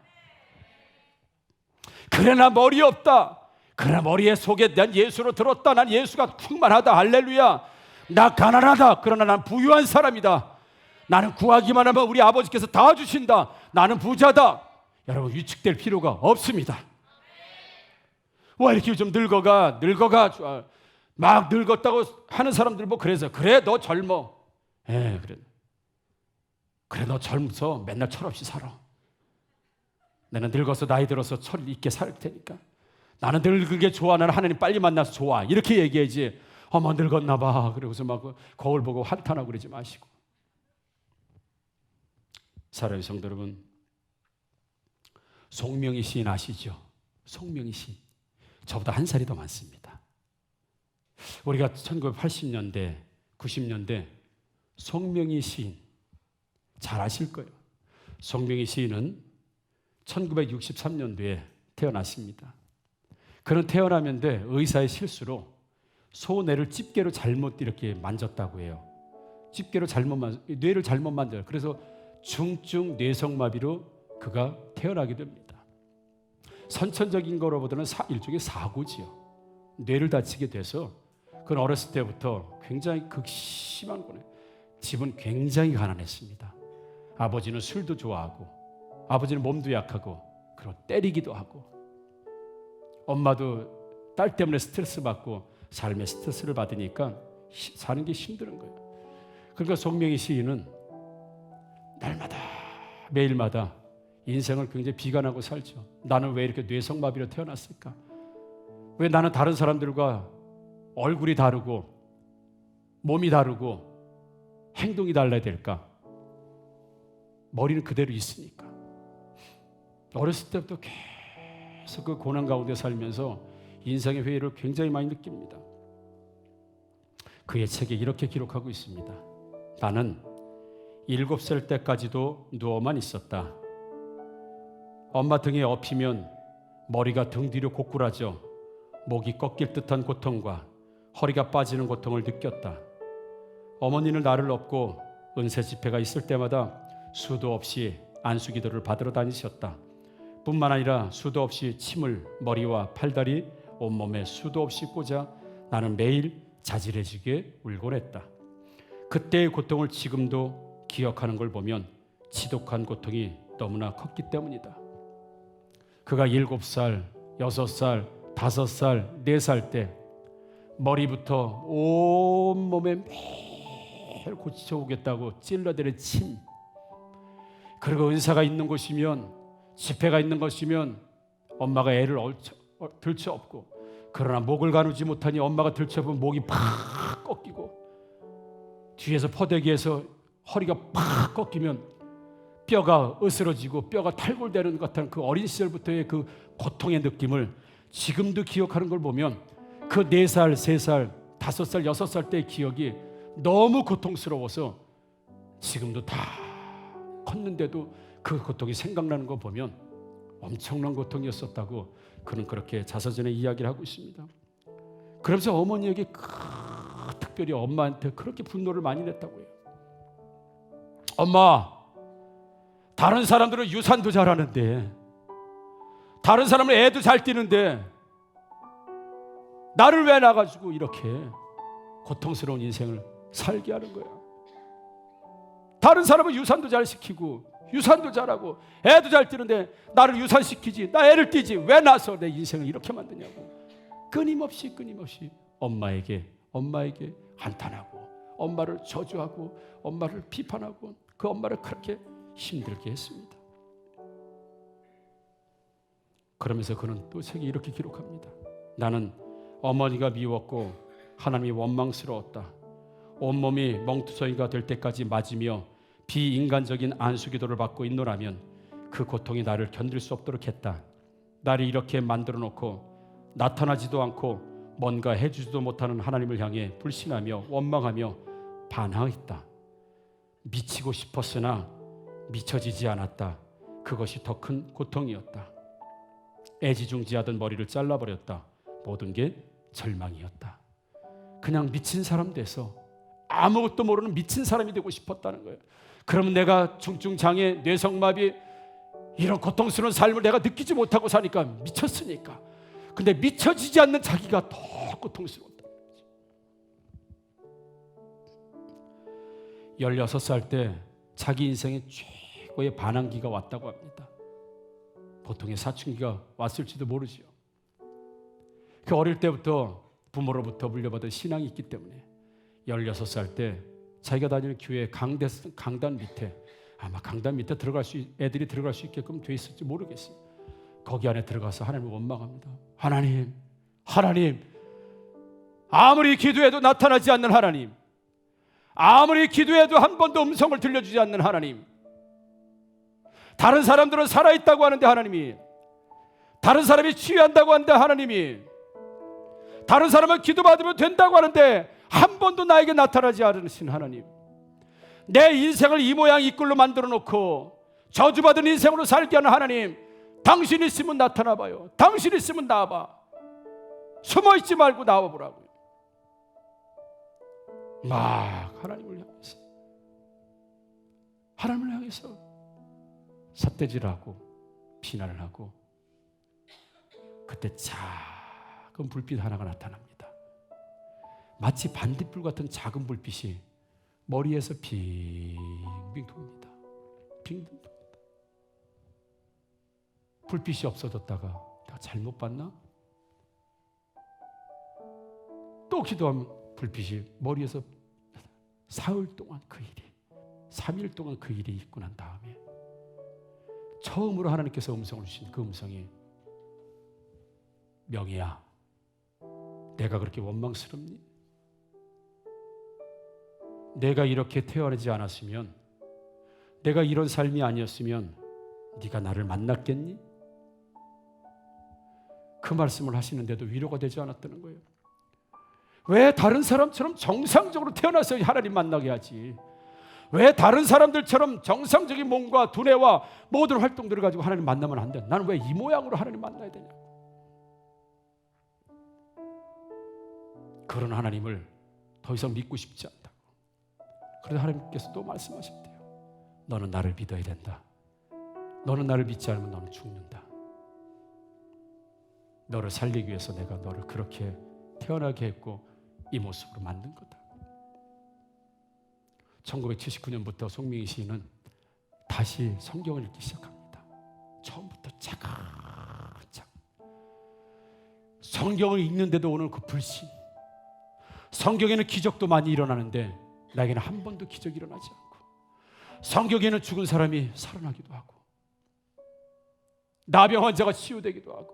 그래 나 머리 없다. 그러나 머리에 속에 난 예수로 들었다. 난 예수가 충만하다. 할렐루야. 나 가난하다. 그러나 난 부유한 사람이다. 나는 구하기만 하면 우리 아버지께서 다 주신다. 나는 부자다. 여러분 위축될 필요가 없습니다. 와 이렇게 좀 늙어가 막 늙었다고 하는 사람들 뭐 그래서 그래 너 젊어. 예, 그래 너 젊어서 맨날 철없이 살아. 나는 늙어서 나이 들어서 철 있게 살 테니까. 나는 늙은 게 좋아. 나는 하나님 빨리 만나서 좋아. 이렇게 얘기해야지. 어머 늙었나 봐. 그러고서 막 거울 보고 한탄하고 그러지 마시고. 사랑하는 성도 여러분, 송명희 시인 아시죠? 송명희 시인. 저보다 한 살이 더 많습니다. 우리가 1980년대, 90년대 송명희 시인 잘 아실 거예요. 송명희 시인은 1963년도에 태어났습니다. 그는 태어나면 돼 의사의 실수로 소뇌를 집게로 잘못 이렇게 만졌다고 해요. 집게로 뇌를 잘못 만져요. 그래서 중증 뇌성마비로 그가 태어나게 됩니다. 선천적인 거로보다는 일종의 사고지요. 뇌를 다치게 돼서 그는 어렸을 때부터 굉장히 극심한 거네요. 집은 굉장히 가난했습니다. 아버지는 술도 좋아하고 아버지는 몸도 약하고 그리고 때리기도 하고 엄마도 딸 때문에 스트레스 받고 삶에 스트레스를 받으니까 사는 게 힘든 거예요. 그러니까 송명희 시인은 날마다 매일마다 인생을 굉장히 비관하고 살죠. 나는 왜 이렇게 뇌성마비로 태어났을까? 왜 나는 다른 사람들과 얼굴이 다르고 몸이 다르고 행동이 달라야 될까? 머리는 그대로 있으니까. 어렸을 때부터 계속 그 고난 가운데 살면서 인생의 회의를 굉장히 많이 느낍니다. 그의 책에 이렇게 기록하고 있습니다. 나는 7살 때까지도 누워만 있었다. 엄마 등에 엎이면 머리가 등 뒤로 고꾸라져 목이 꺾일 듯한 고통과 허리가 빠지는 고통을 느꼈다. 어머니는 나를 업고 은세 집회가 있을 때마다 수도 없이 안수기도를 받으러 다니셨다. 뿐만 아니라 수도 없이 침을 머리와 팔다리 온몸에 수도 없이 꽂아 나는 매일 자질해지게 울곤 했다. 그때의 고통을 지금도 기억하는 걸 보면 지독한 고통이 너무나 컸기 때문이다. 그가 7살, 6살, 5살, 4살 때 머리부터 온몸에 매일 고쳐오겠다고 찔러대는 침, 그리고 은사가 있는 곳이면, 집회가 있는 것이면 엄마가 애를 들쳐업고, 그러나 목을 가누지 못하니 엄마가 들쳐보면 목이 팍 꺾이고, 뒤에서 포대기에서 허리가 팍 꺾이면 뼈가 으스러지고 뼈가 탈골되는 것 같은 그 어린 시절부터의 그 고통의 느낌을 지금도 기억하는 걸 보면 그 4살, 3살, 5살, 6살 때의 기억이 너무 고통스러워서 지금도 다 컸는데도 그 고통이 생각나는 거 보면 엄청난 고통이었었다고 그는 그렇게 자서전에 이야기를 하고 있습니다. 그러면서 어머니에게 특별히 엄마한테 그렇게 분노를 많이 냈다고 해요. 엄마, 다른 사람들은 유산도 잘하는데, 다른 사람은 애도 잘 뛰는데 나를 왜 나가지고 이렇게 고통스러운 인생을 살게 하는 거야. 다른 사람은 유산도 잘 시키고 유산도 잘하고 애도 잘 뛰는데 나를 유산시키지, 나 애를 뛰지, 왜 나서 내 인생을 이렇게 만드냐고 끊임없이 엄마에게 한탄하고 엄마를 저주하고 엄마를 비판하고 그 엄마를 그렇게 힘들게 했습니다. 그러면서 그는 또 책에 이렇게 기록합니다. 나는 어머니가 미웠고 하나님이 원망스러웠다. 온몸이 멍투성이가 될 때까지 맞으며 비인간적인 안수기도를 받고 있노라면 그 고통이 나를 견딜 수 없도록 했다. 나를 이렇게 만들어 놓고 나타나지도 않고 뭔가 해주지도 못하는 하나님을 향해 불신하며 원망하며 반항했다. 미치고 싶었으나 미쳐지지 않았다. 그것이 더 큰 고통이었다. 애지중지하던 머리를 잘라버렸다. 모든 게 절망이었다. 그냥 미친 사람 돼서 아무것도 모르는 미친 사람이 되고 싶었다는 거예요. 그러면 내가 중증장애, 뇌성마비 이런 고통스러운 삶을 내가 느끼지 못하고 사니까 미쳤으니까. 근데 미쳐지지 않는 자기가 더 고통스러웠다. 16살 때 자기 인생의 최고의 반항기가 왔다고 합니다. 보통의 사춘기가 왔을지도 모르지요. 그 어릴 때부터 부모로부터 물려받은 신앙이 있기 때문에 16살 때 자기가 다니는 교회 강단 밑에, 아마 강단 밑에 애들이 들어갈 수 있게끔 돼 있을지 모르겠어요. 거기 안에 들어가서 하나님을 원망합니다. 하나님, 아무리 기도해도 나타나지 않는 하나님, 아무리 기도해도 한 번도 음성을 들려주지 않는 하나님, 다른 사람들은 살아있다고 하는데 하나님이, 다른 사람이 치유한다고 하는데 하나님이, 다른 사람은 기도받으면 된다고 하는데 한 번도 나에게 나타나지 않으신 하나님, 내 인생을 이 모양 이 꼴로 만들어 놓고 저주받은 인생으로 살게 하는 하나님, 당신 있으면 나타나봐요. 당신 있으면 나와봐. 숨어있지 말고 나와보라고요. 막 하나님을 향해서 삿대질하고 비난을 하고, 그때 작은 불빛 하나가 나타납니다. 마치 반딧불 같은 작은 불빛이 머리에서 빙빙 돕니다. 빙빙 돕니다. 불빛이 없어졌다가 내가 잘못 봤나? 또 기도하면 불빛이 머리에서 사흘 동안 그 일이, 3일 동안 그 일이 있고 난 다음에 처음으로 하나님께서 음성을 주신 그 음성이, 명희야, 내가 그렇게 원망스럽니? 내가 이렇게 태어나지 않았으면, 내가 이런 삶이 아니었으면 네가 나를 만났겠니? 그 말씀을 하시는데도 위로가 되지 않았다는 거예요. 왜 다른 사람처럼 정상적으로 태어나서 하나님 만나게 하지? 왜 다른 사람들처럼 정상적인 몸과 두뇌와 모든 활동들을 가지고 하나님 만나면 안 돼? 나는 왜 이 모양으로 하나님 만나야 되냐? 그런 하나님을 더 이상 믿고 싶지 않다고. 그래서 하나님께서 또 말씀하셨대요. 너는 나를 믿어야 된다. 너는 나를 믿지 않으면 너는 죽는다. 너를 살리기 위해서 내가 너를 그렇게 태어나게 했고 이 모습으로 만든 거다. 1979년부터 송민기 시인은 다시 성경을 읽기 시작합니다. 처음부터 차근차근. 성경을 읽는데도 오늘 그 불신. 성경에는 기적도 많이 일어나는데 나에게는 한 번도 기적이 일어나지 않고, 성경에는 죽은 사람이 살아나기도 하고, 나병 환자가 치유되기도 하고,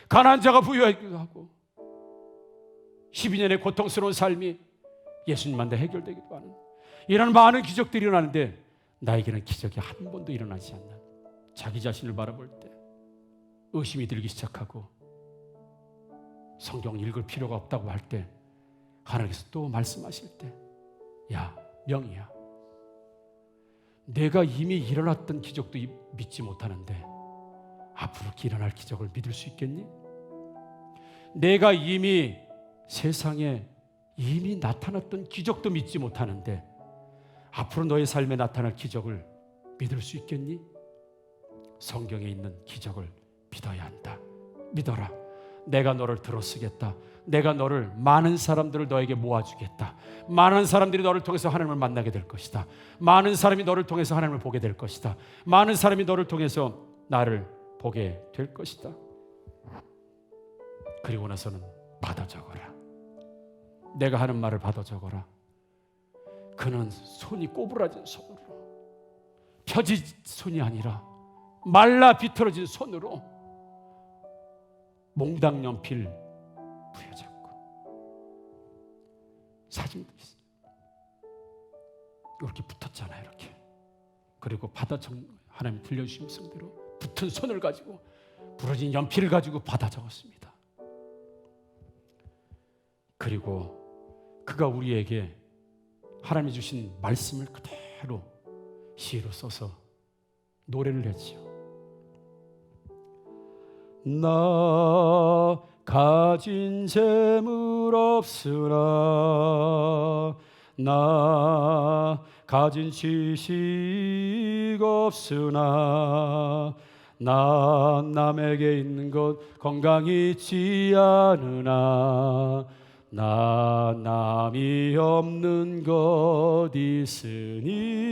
가난한 자가 부유하기도 하고, 12년의 고통스러운 삶이 예수님만데 해결되기도 하는 이런 많은 기적들이 일어나는데 나에게는 기적이 한 번도 일어나지 않는, 자기 자신을 바라볼 때 의심이 들기 시작하고 성경 읽을 필요가 없다고 할 때 하나님께서 또 말씀하실 때, 야 명희야, 내가 이미 일어났던 기적도 믿지 못하는데 앞으로 일어날 기적을 믿을 수 있겠니? 내가 이미 세상에 이미 나타났던 기적도 믿지 못하는데 앞으로 너의 삶에 나타날 기적을 믿을 수 있겠니? 성경에 있는 기적을 믿어야 한다. 믿어라. 내가 너를 들어쓰겠다. 내가 너를, 많은 사람들을 너에게 모아주겠다. 많은 사람들이 너를 통해서 하나님을 만나게 될 것이다. 많은 사람이 너를 통해서 하나님을 보게 될 것이다. 많은 사람이 너를 통해서 나를 보게 될 것이다. 그리고 나서는 받아 적어라. 내가 하는 말을 받아 적어라. 그는 손이 꼬부라진 손으로, 펴진 손이 아니라 말라 비틀어진 손으로 몽당 연필 부여잡고, 사진도 있어요. 이렇게 붙었잖아요. 이렇게. 그리고 받아 적는 거예요. 하나님 들려주신 음성대로 붙은 손을 가지고, 부러진 연필을 가지고 받아 적었습니다. 그리고 그가 우리에게 하나님이 주신 말씀을 그대로 시로 써서 노래를 했지요. 나 가진 재물 없으나, 나 가진 지식 없으나, 나 남에게 있는 것 건강 있지 않으나, 나 남이 없는 것 있으니,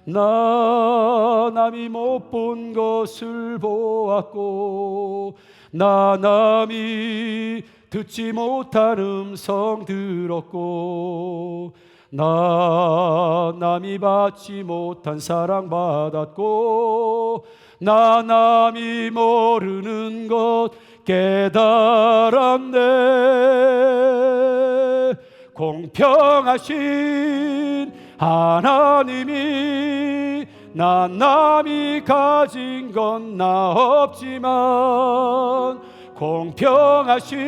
나 남이 못 본 것을 보았고, 나 남이 듣지 못한 음성 들었고, 나 남이 받지 못한 사랑 받았고, 나 남이 모르는 것 깨달았네. 공평하신 하나님이, 난 남이 가진 건 나 없지만, 공평하신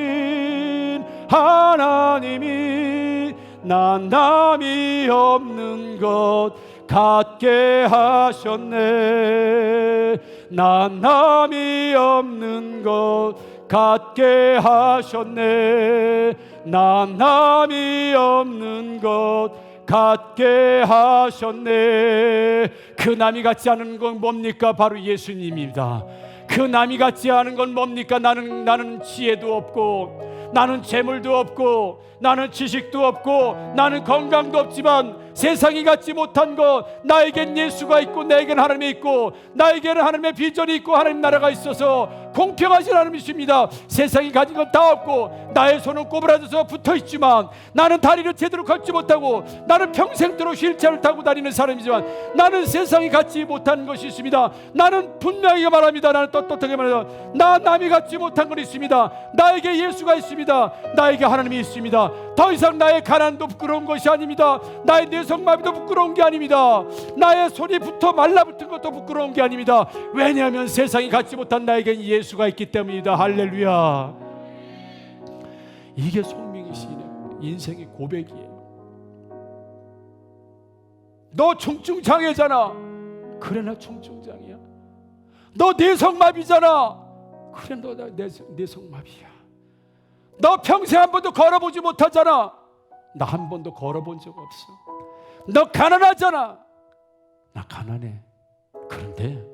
하나님이 난 남이 없는 것 갖게 하셨네. 난 남이 없는 것 갖게 하셨네. 난 남이 없는 것 갖게 하셨네. 그 남이 같지 않은 건 뭡니까? 바로 예수님입니다. 그 남이 같지 않은 건 뭡니까? 나는 지혜도 없고, 나는 재물도 없고, 나는 지식도 없고, 나는 건강도 없지만 세상이 갖지 못한 것, 나에겐 예수가 있고, 나에겐 하나님이 있고, 나에게는 하나님의 비전이 있고, 하나님 나라가 있어서 공평하신 하나님이십니다. 세상이 가진 건 다 없고, 나의 손은 꼬부라져서 붙어있지만, 나는 다리를 제대로 걷지 못하고, 나는 평생도록 휠체어를 타고 다니는 사람이지만, 나는 세상이 갖지 못한 것이 있습니다. 나는 분명히 말합니다. 나는 떳떳하게 말합니다. 나 남이 갖지 못한 건 있습니다. 나에게 예수가 있습니다. 나에게 하나님이 있습니다. 더 이상 나의 가난도 부끄러운 것이 아닙니다. 나의 뇌성마비도 부끄러운 게 아닙니다. 나의 손이 붙어 말라붙은 것도 부끄러운 게 아닙니다. 왜냐하면 세상이 갖지 못한 나에겐 예수가 있기 때문이다. 할렐루야. 이게 송민기 시인의 인생의 고백이에요. 너 중증장애잖아. 그래, 나 중증장애야. 너 뇌성마비잖아. 그래, 너 뇌성마비야. 너 평생 한 번도 걸어보지 못하잖아. 나 한 번도 걸어본 적 없어. 너 가난하잖아. 나 가난해. 그런데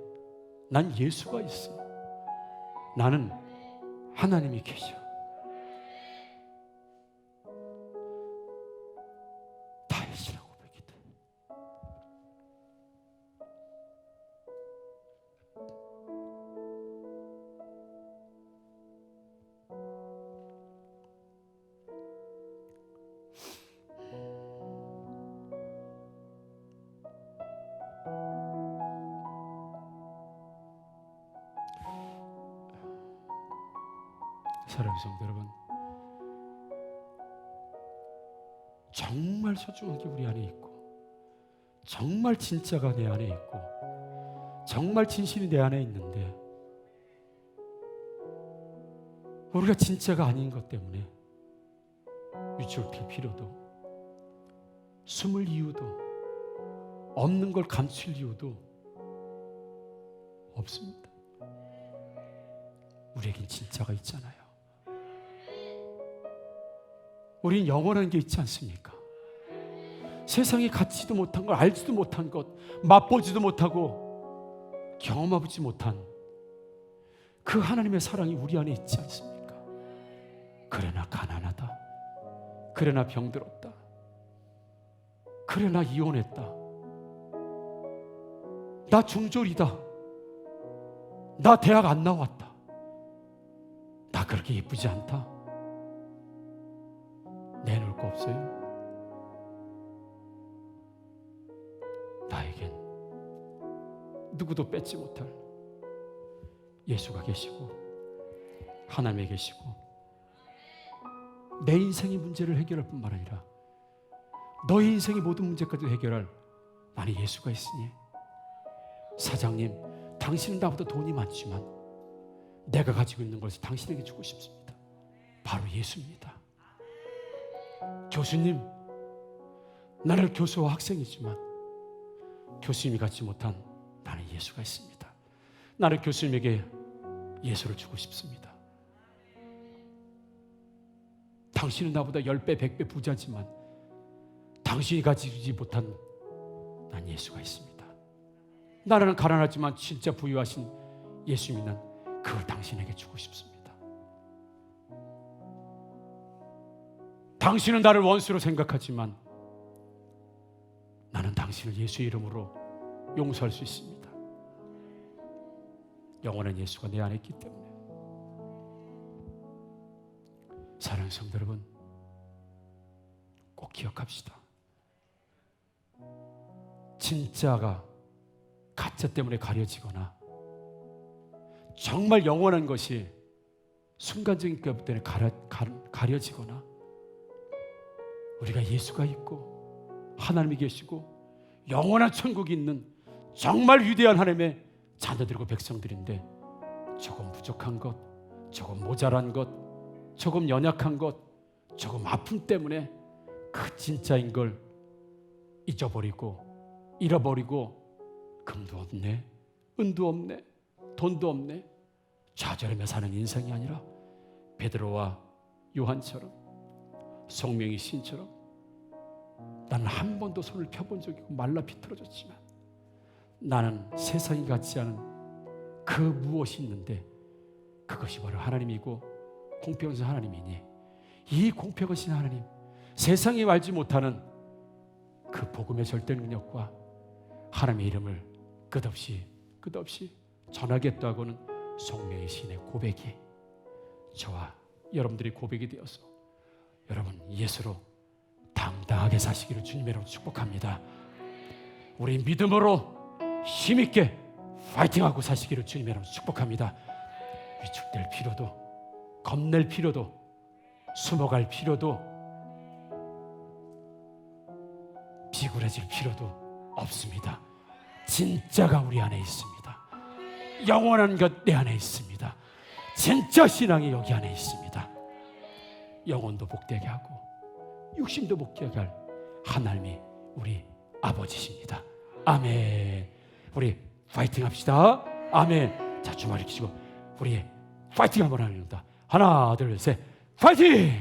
난 예수가 있어. 나는 하나님이 계셔. 다윗이라고 고백이 돼. 사랑하는 성도 여러분, 정말 소중한 게 우리 안에 있고, 정말 진짜가 내 안에 있고, 정말 진실이 내 안에 있는데, 우리가 진짜가 아닌 것 때문에 위축을 필 필요도, 숨을 이유도, 없는 걸 감출 이유도 없습니다. 우리에겐 진짜가 있잖아요. 우린 영원한 게 있지 않습니까? 세상에 갖지도 못한 걸, 알지도 못한 것, 맛보지도 못하고 경험하지 못한 그 하나님의 사랑이 우리 안에 있지 않습니까? 그래 나 가난하다, 그래 나 병들었다, 그래 나 이혼했다, 나 중졸이다, 나 대학 안 나왔다, 나 그렇게 예쁘지 않다, 내놓을 거 없어요? 나에겐 누구도 뺏지 못할 예수가 계시고, 하나님이 계시고, 내 인생의 문제를 해결할 뿐만 아니라 너의 인생의 모든 문제까지 해결할 나는 예수가 있으니, 사장님, 당신은 나보다 돈이 많지만 내가 가지고 있는 것을 당신에게 주고 싶습니다. 바로 예수입니다. 교수님, 나는 교수와 학생이지만 교수님이 갖지 못한 나는 예수가 있습니다. 나는 교수님에게 예수를 주고 싶습니다. 당신은 나보다 10배, 100배 부자지만 당신이 가지지 못한 난 예수가 있습니다. 나는 가난하지만 진짜 부유하신 예수님이 난 그걸 당신에게 주고 싶습니다. 당신은 나를 원수로 생각하지만 나는 당신을 예수의 이름으로 용서할 수 있습니다. 영원한 예수가 내 안에 있기 때문에. 사랑하는 성도 여러분, 꼭 기억합시다. 진짜가 가짜 때문에 가려지거나, 정말 영원한 것이 순간적인 것 때문에 가려지거나, 우리가 예수가 있고 하나님이 계시고 영원한 천국이 있는 정말 위대한 하나님의 자녀들이고 백성들인데, 조금 부족한 것, 조금 모자란 것, 조금 연약한 것, 조금 아픔 때문에 그 진짜인 걸 잊어버리고 잃어버리고, 금도 없네, 은도 없네, 돈도 없네, 좌절하며 사는 인생이 아니라 베드로와 요한처럼, 성명이 신처럼 나는 한 번도 손을 펴본 적이 없고 말라 비틀어졌지만 나는 세상이 갖지 않은 그 무엇이 있는데, 그것이 바로 하나님이고 공평하신 하나님이니, 이 공평하신 하나님, 세상이 알지 못하는 그 복음의 절대 능력과 하나님의 이름을 끝없이 전하겠다 하고는 성명의 신의 고백이 저와 여러분들이 고백이 되어서 여러분 예수로 당당하게 사시기를 주님의 이름으로 축복합니다. 우리 믿음으로 힘있게 파이팅하고 사시기를 주님의 이름으로 축복합니다. 위축될 필요도, 겁낼 필요도, 숨어갈 필요도, 비굴해질 필요도 없습니다. 진짜가 우리 안에 있습니다. 영원한 것 내 안에 있습니다. 진짜 신앙이 여기 안에 있습니다. 영혼도 복되게 하고 육신도 복되게 할 하나님이 우리 아버지십니다. 아멘. 우리 파이팅 합시다. 아멘. 자, 주말 익히시고 우리 파이팅 한번 합니다. 하나, 둘, 셋. 파이팅!